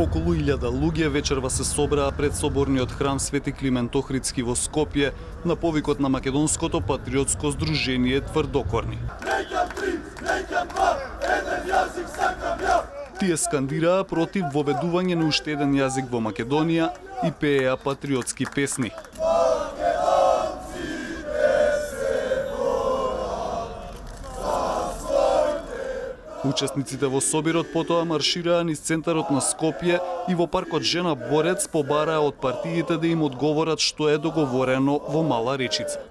Околу 1000 луѓе вечерва се собраа пред соборниот храм Свети Климент Охридски во Скопје на повикот на македонското патриотско здружение Тврдокорни. Тие скандираа против воведување на уште еден јазик во Македонија и пееа патриотски песни. Учесниците во собирот потоа маршираа низ центарот на Скопје и во паркот Жена Борец побараа од партиите да им одговорат што е договорено во Мала Речица.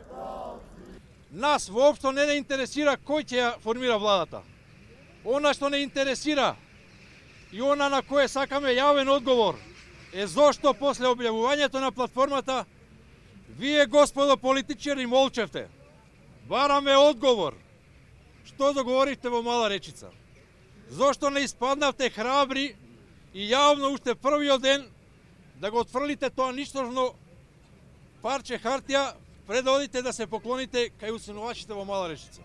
Нас воопшто не интересира кој ќе ја формира владата. Она што не интересира и она на кое сакаме јавен одговор е зошто после објавувањето на платформата вие, господо политичари, молчевте. Бараме одговор. Што договоривте во Мала Речица? Зошто не испаднавте храбри и јавно уште првиот ден да го отфрлите тоа ништожно парче хартија пред да одите да се поклоните кај усинувачите во Мала Речица?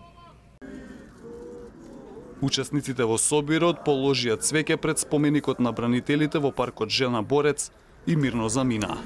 Учесниците во собирот положија цвеќе пред споменикот на бранителите во паркот Жена Борец и мирно заминаа.